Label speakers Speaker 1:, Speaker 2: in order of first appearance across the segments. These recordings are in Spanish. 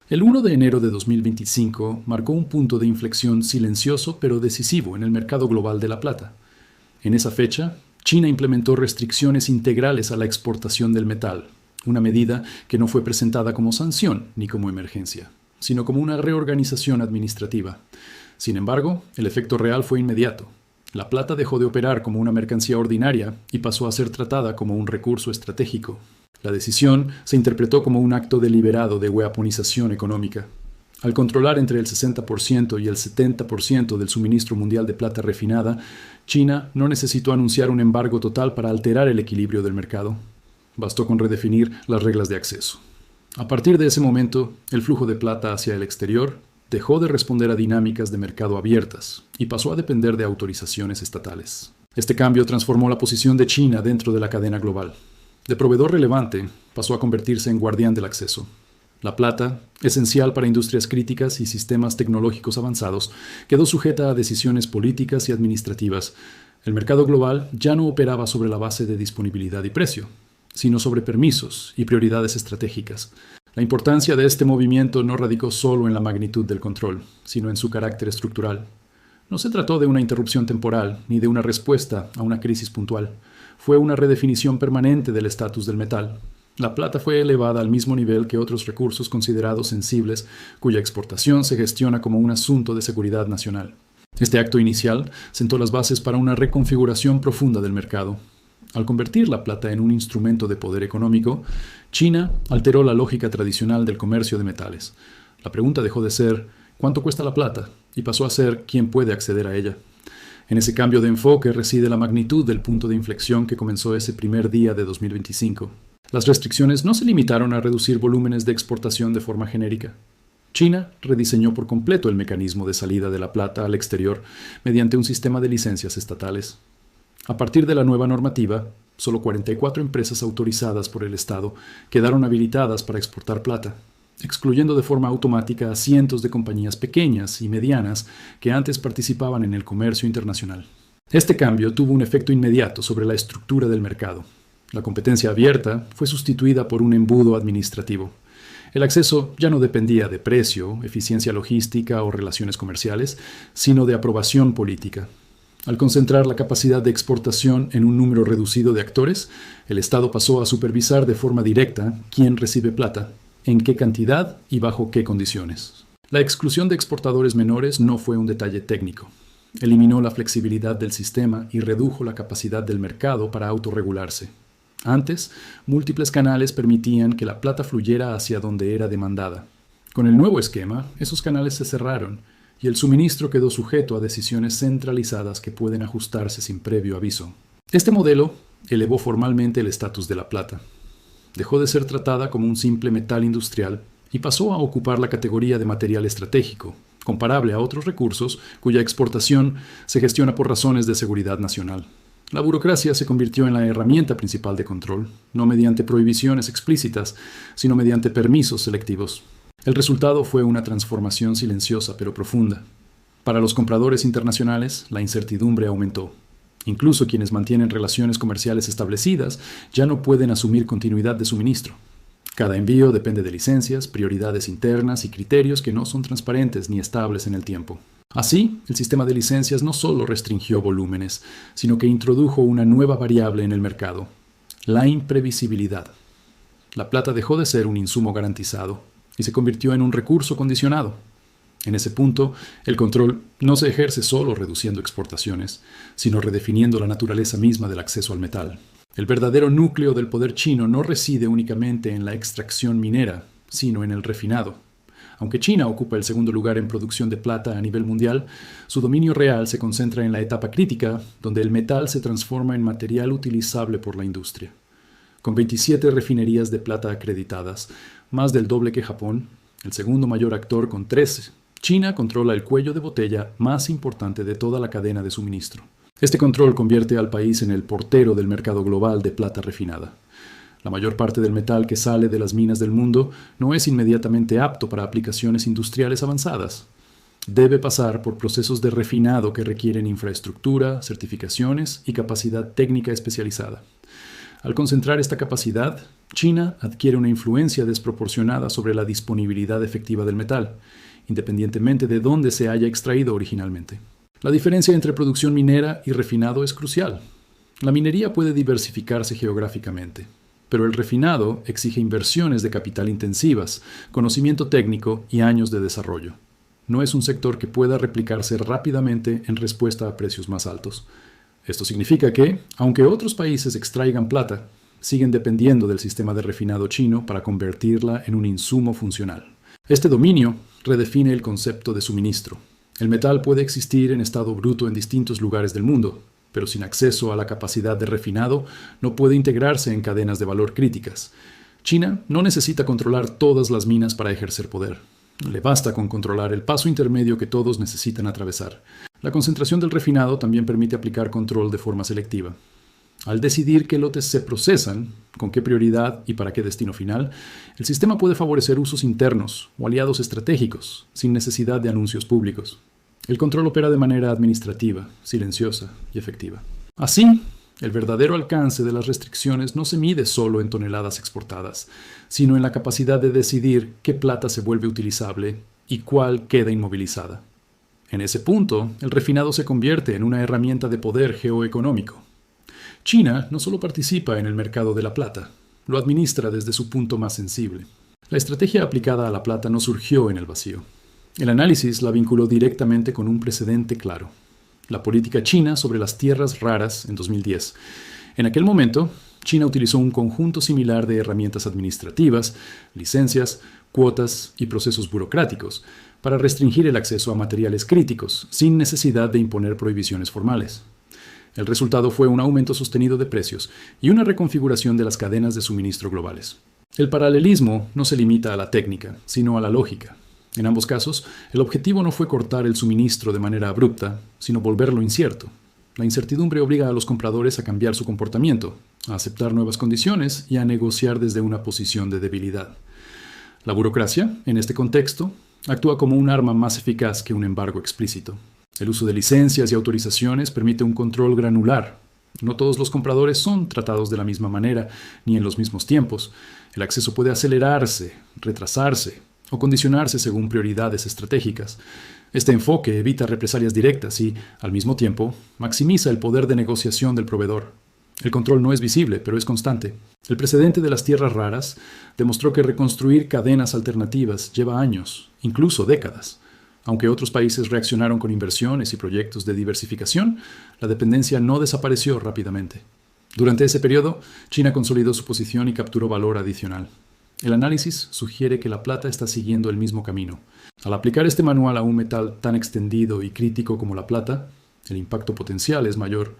Speaker 1: El 1 de enero de 2025 marcó un punto de inflexión silencioso pero decisivo en el mercado global de la plata. En esa fecha, China implementó restricciones integrales a la exportación del metal, una medida que no fue presentada como sanción ni como emergencia, sino como una reorganización administrativa. Sin embargo, el efecto real fue inmediato. La plata dejó de operar como una mercancía ordinaria y pasó a ser tratada como un recurso estratégico. La decisión se interpretó como un acto deliberado de weaponización económica. Al controlar entre el 60% y el 70% del suministro mundial de plata refinada, China no necesitó anunciar un embargo total para alterar el equilibrio del mercado. Bastó con redefinir las reglas de acceso. A partir de ese momento, el flujo de plata hacia el exterior dejó de responder a dinámicas de mercado abiertas y pasó a depender de autorizaciones estatales. Este cambio transformó la posición de China dentro de la cadena global. De proveedor relevante, pasó a convertirse en guardián del acceso. La plata, esencial para industrias críticas y sistemas tecnológicos avanzados, quedó sujeta a decisiones políticas y administrativas. El mercado global ya no operaba sobre la base de disponibilidad y precio, sino sobre permisos y prioridades estratégicas. La importancia de este movimiento no radicó solo en la magnitud del control, sino en su carácter estructural. No se trató de una interrupción temporal ni de una respuesta a una crisis puntual. Fue una redefinición permanente del estatus del metal. La plata fue elevada al mismo nivel que otros recursos considerados sensibles, cuya exportación se gestiona como un asunto de seguridad nacional. Este acto inicial sentó las bases para una reconfiguración profunda del mercado. Al convertir la plata en un instrumento de poder económico, China alteró la lógica tradicional del comercio de metales. La pregunta dejó de ser ¿cuánto cuesta la plata? Y pasó a ser ¿quién puede acceder a ella? En ese cambio de enfoque reside la magnitud del punto de inflexión que comenzó ese primer día de 2025. Las restricciones no se limitaron a reducir volúmenes de exportación de forma genérica. China rediseñó por completo el mecanismo de salida de la plata al exterior mediante un sistema de licencias estatales. A partir de la nueva normativa, solo 44 empresas autorizadas por el Estado quedaron habilitadas para exportar plata, excluyendo de forma automática a cientos de compañías pequeñas y medianas que antes participaban en el comercio internacional. Este cambio tuvo un efecto inmediato sobre la estructura del mercado. La competencia abierta fue sustituida por un embudo administrativo. El acceso ya no dependía de precio, eficiencia logística o relaciones comerciales, sino de aprobación política. Al concentrar la capacidad de exportación en un número reducido de actores, el Estado pasó a supervisar de forma directa quién recibe plata, en qué cantidad y bajo qué condiciones. La exclusión de exportadores menores no fue un detalle técnico. Eliminó la flexibilidad del sistema y redujo la capacidad del mercado para autorregularse. Antes, múltiples canales permitían que la plata fluyera hacia donde era demandada. Con el nuevo esquema, esos canales se cerraron y el suministro quedó sujeto a decisiones centralizadas que pueden ajustarse sin previo aviso. Este modelo elevó formalmente el estatus de la plata. Dejó de ser tratada como un simple metal industrial y pasó a ocupar la categoría de material estratégico, comparable a otros recursos cuya exportación se gestiona por razones de seguridad nacional. La burocracia se convirtió en la herramienta principal de control, no mediante prohibiciones explícitas, sino mediante permisos selectivos. El resultado fue una transformación silenciosa pero profunda. Para los compradores internacionales, la incertidumbre aumentó. Incluso quienes mantienen relaciones comerciales establecidas ya no pueden asumir continuidad de suministro. Cada envío depende de licencias, prioridades internas y criterios que no son transparentes ni estables en el tiempo. Así, el sistema de licencias no solo restringió volúmenes, sino que introdujo una nueva variable en el mercado: la imprevisibilidad. La plata dejó de ser un insumo garantizado y se convirtió en un recurso condicionado. En ese punto, el control no se ejerce solo reduciendo exportaciones, sino redefiniendo la naturaleza misma del acceso al metal. El verdadero núcleo del poder chino no reside únicamente en la extracción minera, sino en el refinado. Aunque China ocupa el segundo lugar en producción de plata a nivel mundial, su dominio real se concentra en la etapa crítica, donde el metal se transforma en material utilizable por la industria. Con 27 refinerías de plata acreditadas, más del doble que Japón, el segundo mayor actor con 13, China controla el cuello de botella más importante de toda la cadena de suministro. Este control convierte al país en el portero del mercado global de plata refinada. La mayor parte del metal que sale de las minas del mundo no es inmediatamente apto para aplicaciones industriales avanzadas. Debe pasar por procesos de refinado que requieren infraestructura, certificaciones y capacidad técnica especializada. Al concentrar esta capacidad, China adquiere una influencia desproporcionada sobre la disponibilidad efectiva del metal, independientemente de dónde se haya extraído originalmente. La diferencia entre producción minera y refinado es crucial. La minería puede diversificarse geográficamente, pero el refinado exige inversiones de capital intensivas, conocimiento técnico y años de desarrollo. No es un sector que pueda replicarse rápidamente en respuesta a precios más altos. Esto significa que, aunque otros países extraigan plata, siguen dependiendo del sistema de refinado chino para convertirla en un insumo funcional. Este dominio redefine el concepto de suministro. El metal puede existir en estado bruto en distintos lugares del mundo, pero sin acceso a la capacidad de refinado no puede integrarse en cadenas de valor críticas. China no necesita controlar todas las minas para ejercer poder. Le basta con controlar el paso intermedio que todos necesitan atravesar. La concentración del refinado también permite aplicar control de forma selectiva. Al decidir qué lotes se procesan, con qué prioridad y para qué destino final, el sistema puede favorecer usos internos o aliados estratégicos, sin necesidad de anuncios públicos. El control opera de manera administrativa, silenciosa y efectiva. Así, el verdadero alcance de las restricciones no se mide solo en toneladas exportadas, sino en la capacidad de decidir qué plata se vuelve utilizable y cuál queda inmovilizada. En ese punto, el refinado se convierte en una herramienta de poder geoeconómico. China no solo participa en el mercado de la plata, lo administra desde su punto más sensible. La estrategia aplicada a la plata no surgió en el vacío. El análisis la vinculó directamente con un precedente claro: la política china sobre las tierras raras en 2010. En aquel momento, China utilizó un conjunto similar de herramientas administrativas, licencias, cuotas y procesos burocráticos para restringir el acceso a materiales críticos, sin necesidad de imponer prohibiciones formales. El resultado fue un aumento sostenido de precios y una reconfiguración de las cadenas de suministro globales. El paralelismo no se limita a la técnica, sino a la lógica. En ambos casos, el objetivo no fue cortar el suministro de manera abrupta, sino volverlo incierto. La incertidumbre obliga a los compradores a cambiar su comportamiento, a aceptar nuevas condiciones y a negociar desde una posición de debilidad. La burocracia, en este contexto, actúa como un arma más eficaz que un embargo explícito. El uso de licencias y autorizaciones permite un control granular. No todos los compradores son tratados de la misma manera, ni en los mismos tiempos. El acceso puede acelerarse, retrasarse o condicionarse según prioridades estratégicas. Este enfoque evita represalias directas y, al mismo tiempo, maximiza el poder de negociación del proveedor. El control no es visible, pero es constante. El precedente de las tierras raras demostró que reconstruir cadenas alternativas lleva años, incluso décadas. Aunque otros países reaccionaron con inversiones y proyectos de diversificación, la dependencia no desapareció rápidamente. Durante ese periodo, China consolidó su posición y capturó valor adicional. El análisis sugiere que la plata está siguiendo el mismo camino. Al aplicar este manual a un metal tan extendido y crítico como la plata, el impacto potencial es mayor.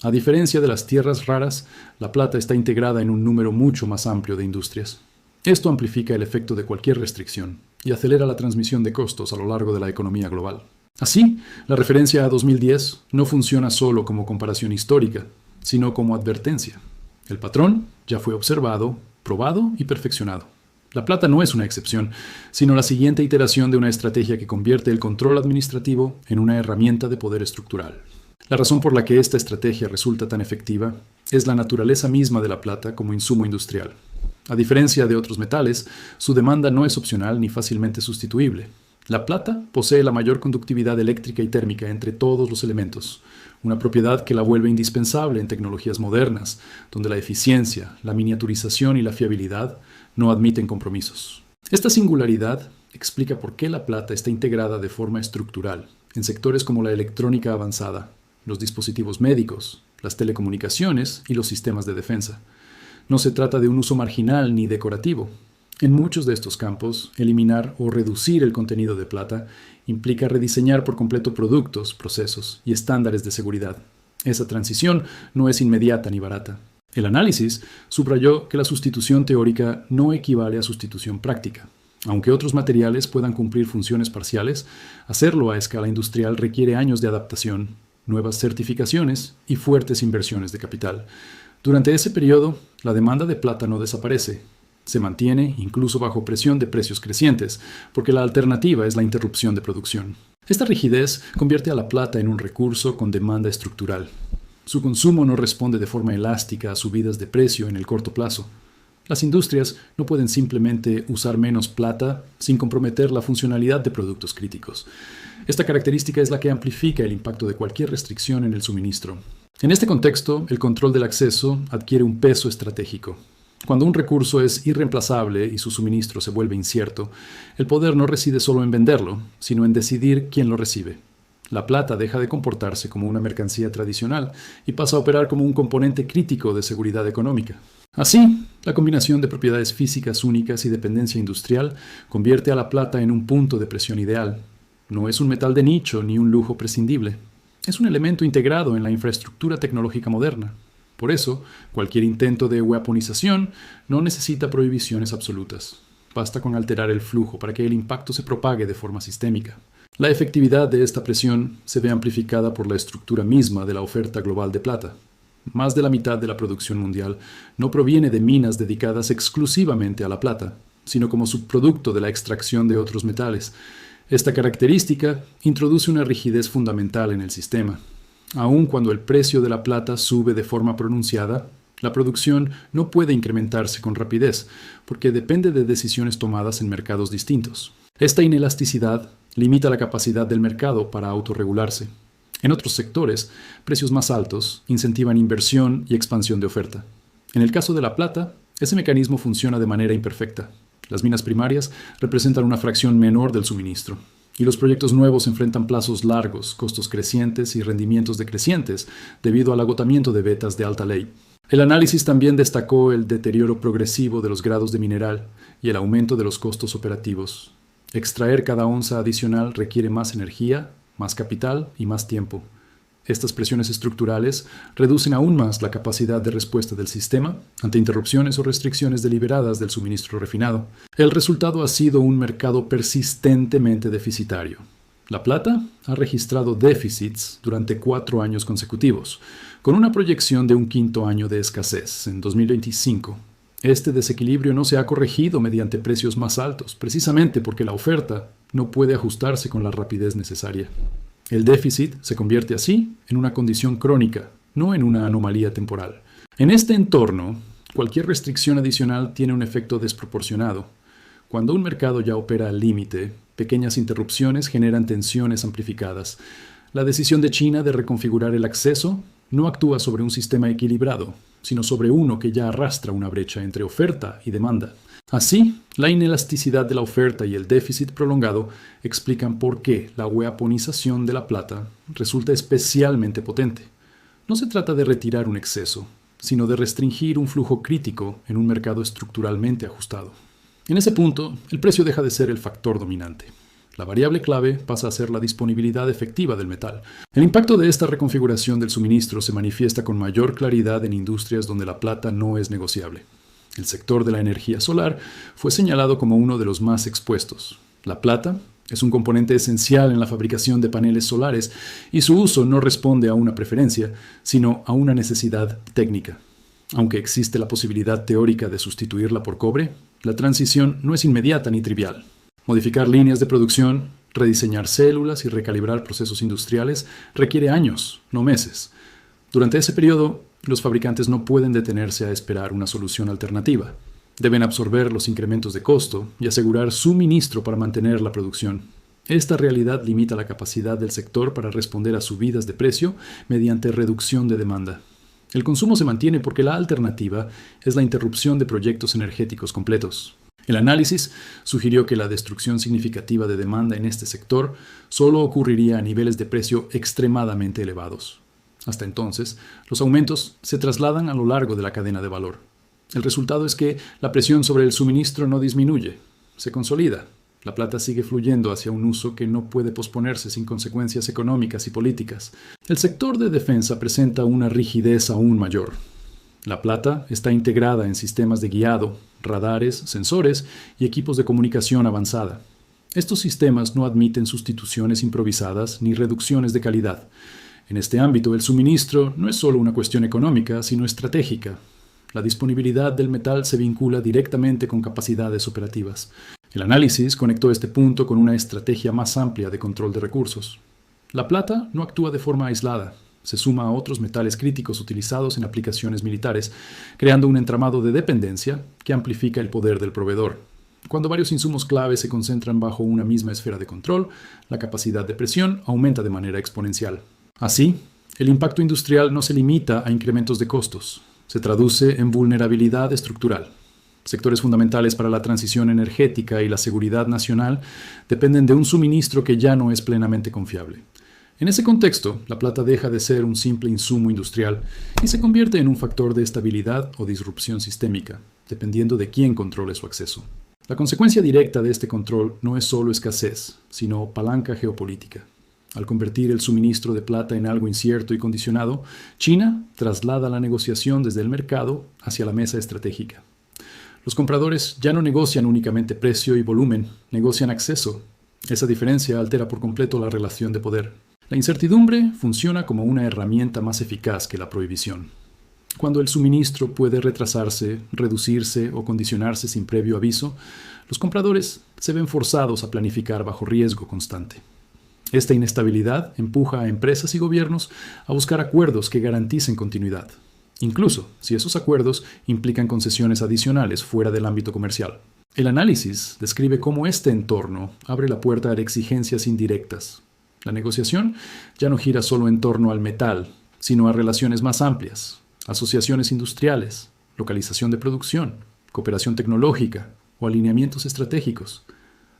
Speaker 1: A diferencia de las tierras raras, la plata está integrada en un número mucho más amplio de industrias. Esto amplifica el efecto de cualquier restricción y acelera la transmisión de costos a lo largo de la economía global. Así, la referencia a 2010 no funciona solo como comparación histórica, sino como advertencia. El patrón ya fue observado, probado y perfeccionado. La plata no es una excepción, sino la siguiente iteración de una estrategia que convierte el control administrativo en una herramienta de poder estructural. La razón por la que esta estrategia resulta tan efectiva es la naturaleza misma de la plata como insumo industrial. A diferencia de otros metales, su demanda no es opcional ni fácilmente sustituible. La plata posee la mayor conductividad eléctrica y térmica entre todos los elementos, una propiedad que la vuelve indispensable en tecnologías modernas, donde la eficiencia, la miniaturización y la fiabilidad no admiten compromisos. Esta singularidad explica por qué la plata está integrada de forma estructural en sectores como la electrónica avanzada, los dispositivos médicos, las telecomunicaciones y los sistemas de defensa. No se trata de un uso marginal ni decorativo. En muchos de estos campos, eliminar o reducir el contenido de plata implica rediseñar por completo productos, procesos y estándares de seguridad. Esa transición no es inmediata ni barata. El análisis subrayó que la sustitución teórica no equivale a sustitución práctica. Aunque otros materiales puedan cumplir funciones parciales, hacerlo a escala industrial requiere años de adaptación, nuevas certificaciones y fuertes inversiones de capital. Durante ese periodo, la demanda de plata no desaparece. Se mantiene incluso bajo presión de precios crecientes, porque la alternativa es la interrupción de producción. Esta rigidez convierte a la plata en un recurso con demanda estructural. Su consumo no responde de forma elástica a subidas de precio en el corto plazo. Las industrias no pueden simplemente usar menos plata sin comprometer la funcionalidad de productos críticos. Esta característica es la que amplifica el impacto de cualquier restricción en el suministro. En este contexto, el control del acceso adquiere un peso estratégico. Cuando un recurso es irreemplazable y su suministro se vuelve incierto, el poder no reside solo en venderlo, sino en decidir quién lo recibe. La plata deja de comportarse como una mercancía tradicional y pasa a operar como un componente crítico de seguridad económica. Así, la combinación de propiedades físicas únicas y dependencia industrial convierte a la plata en un punto de presión ideal. No es un metal de nicho ni un lujo prescindible. Es un elemento integrado en la infraestructura tecnológica moderna. Por eso, cualquier intento de weaponización no necesita prohibiciones absolutas. Basta con alterar el flujo para que el impacto se propague de forma sistémica. La efectividad de esta presión se ve amplificada por la estructura misma de la oferta global de plata. Más de la mitad de la producción mundial no proviene de minas dedicadas exclusivamente a la plata, sino como subproducto de la extracción de otros metales. Esta característica introduce una rigidez fundamental en el sistema. Aun cuando el precio de la plata sube de forma pronunciada, la producción no puede incrementarse con rapidez, porque depende de decisiones tomadas en mercados distintos. Esta inelasticidad limita la capacidad del mercado para autorregularse. En otros sectores, precios más altos incentivan inversión y expansión de oferta. En el caso de la plata, ese mecanismo funciona de manera imperfecta. Las minas primarias representan una fracción menor del suministro, y los proyectos nuevos enfrentan plazos largos, costos crecientes y rendimientos decrecientes debido al agotamiento de vetas de alta ley. El análisis también destacó el deterioro progresivo de los grados de mineral y el aumento de los costos operativos. Extraer cada onza adicional requiere más energía, más capital y más tiempo. Estas presiones estructurales reducen aún más la capacidad de respuesta del sistema ante interrupciones o restricciones deliberadas del suministro refinado. El resultado ha sido un mercado persistentemente deficitario. La plata ha registrado déficits durante 4 años consecutivos, con una proyección de un quinto año de escasez en 2025. Este desequilibrio no se ha corregido mediante precios más altos, precisamente porque la oferta no puede ajustarse con la rapidez necesaria. El déficit se convierte así en una condición crónica, no en una anomalía temporal. En este entorno, cualquier restricción adicional tiene un efecto desproporcionado. Cuando un mercado ya opera al límite, pequeñas interrupciones generan tensiones amplificadas. La decisión de China de reconfigurar el acceso no actúa sobre un sistema equilibrado, sino sobre uno que ya arrastra una brecha entre oferta y demanda. Así, la inelasticidad de la oferta y el déficit prolongado explican por qué la weaponización de la plata resulta especialmente potente. No se trata de retirar un exceso, sino de restringir un flujo crítico en un mercado estructuralmente ajustado. En ese punto, el precio deja de ser el factor dominante. La variable clave pasa a ser la disponibilidad efectiva del metal. El impacto de esta reconfiguración del suministro se manifiesta con mayor claridad en industrias donde la plata no es negociable. El sector de la energía solar fue señalado como uno de los más expuestos. La plata es un componente esencial en la fabricación de paneles solares y su uso no responde a una preferencia, sino a una necesidad técnica. Aunque existe la posibilidad teórica de sustituirla por cobre, la transición no es inmediata ni trivial. Modificar líneas de producción, rediseñar células y recalibrar procesos industriales requiere años, no meses. Durante ese periodo, los fabricantes no pueden detenerse a esperar una solución alternativa. Deben absorber los incrementos de costo y asegurar suministro para mantener la producción. Esta realidad limita la capacidad del sector para responder a subidas de precio mediante reducción de demanda. El consumo se mantiene porque la alternativa es la interrupción de proyectos energéticos completos. El análisis sugirió que la destrucción significativa de demanda en este sector solo ocurriría a niveles de precio extremadamente elevados. Hasta entonces, los aumentos se trasladan a lo largo de la cadena de valor. El resultado es que la presión sobre el suministro no disminuye, se consolida. La plata sigue fluyendo hacia un uso que no puede posponerse sin consecuencias económicas y políticas. El sector de defensa presenta una rigidez aún mayor. La plata está integrada en sistemas de guiado, radares, sensores y equipos de comunicación avanzada. Estos sistemas no admiten sustituciones improvisadas ni reducciones de calidad. En este ámbito, el suministro no es solo una cuestión económica, sino estratégica. La disponibilidad del metal se vincula directamente con capacidades operativas. El análisis conectó este punto con una estrategia más amplia de control de recursos. La plata no actúa de forma aislada. se suma a otros metales críticos utilizados en aplicaciones militares, creando un entramado de dependencia que amplifica el poder del proveedor. Cuando varios insumos clave se concentran bajo una misma esfera de control, la capacidad de presión aumenta de manera exponencial. Así, el impacto industrial no se limita a incrementos de costos, se traduce en vulnerabilidad estructural. Sectores fundamentales para la transición energética y la seguridad nacional dependen de un suministro que ya no es plenamente confiable. En ese contexto, la plata deja de ser un simple insumo industrial y se convierte en un factor de estabilidad o disrupción sistémica, dependiendo de quién controle su acceso. La consecuencia directa de este control no es solo escasez, sino palanca geopolítica. Al convertir el suministro de plata en algo incierto y condicionado, China traslada la negociación desde el mercado hacia la mesa estratégica. Los compradores ya no negocian únicamente precio y volumen, negocian acceso. Esa diferencia altera por completo la relación de poder. La incertidumbre funciona como una herramienta más eficaz que la prohibición. Cuando el suministro puede retrasarse, reducirse o condicionarse sin previo aviso, los compradores se ven forzados a planificar bajo riesgo constante. Esta inestabilidad empuja a empresas y gobiernos a buscar acuerdos que garanticen continuidad, incluso si esos acuerdos implican concesiones adicionales fuera del ámbito comercial. El análisis describe cómo este entorno abre la puerta a exigencias indirectas. La negociación ya no gira solo en torno al metal, sino a relaciones más amplias. Asociaciones industriales, localización de producción, cooperación tecnológica o alineamientos estratégicos.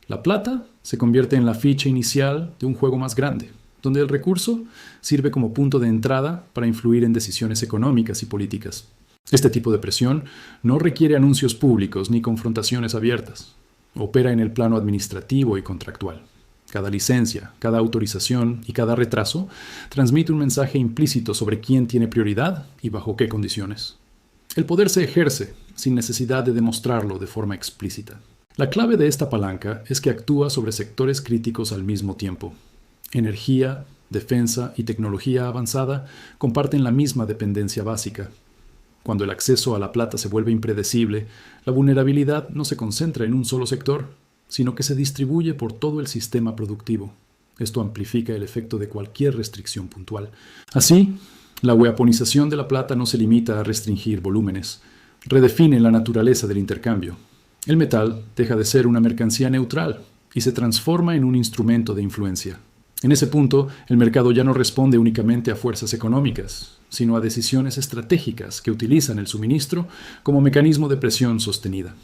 Speaker 1: La plata se convierte en la ficha inicial de un juego más grande, donde el recurso sirve como punto de entrada para influir en decisiones económicas y políticas. Este tipo de presión no requiere anuncios públicos ni confrontaciones abiertas. Opera en el plano administrativo y contractual. Cada licencia, cada autorización y cada retraso transmite un mensaje implícito sobre quién tiene prioridad y bajo qué condiciones. El poder se ejerce sin necesidad de demostrarlo de forma explícita. La clave de esta palanca es que actúa sobre sectores críticos al mismo tiempo. Energía, defensa y tecnología avanzada comparten la misma dependencia básica. Cuando el acceso a la plata se vuelve impredecible, la vulnerabilidad no se concentra en un solo sector, sino que se distribuye por todo el sistema productivo. Esto amplifica el efecto de cualquier restricción puntual. Así, la weaponización de la plata no se limita a restringir volúmenes, redefine la naturaleza del intercambio. El metal deja de ser una mercancía neutral y se transforma en un instrumento de influencia. En ese punto, el mercado ya no responde únicamente a fuerzas económicas, sino a decisiones estratégicas que utilizan el suministro como mecanismo de presión sostenida.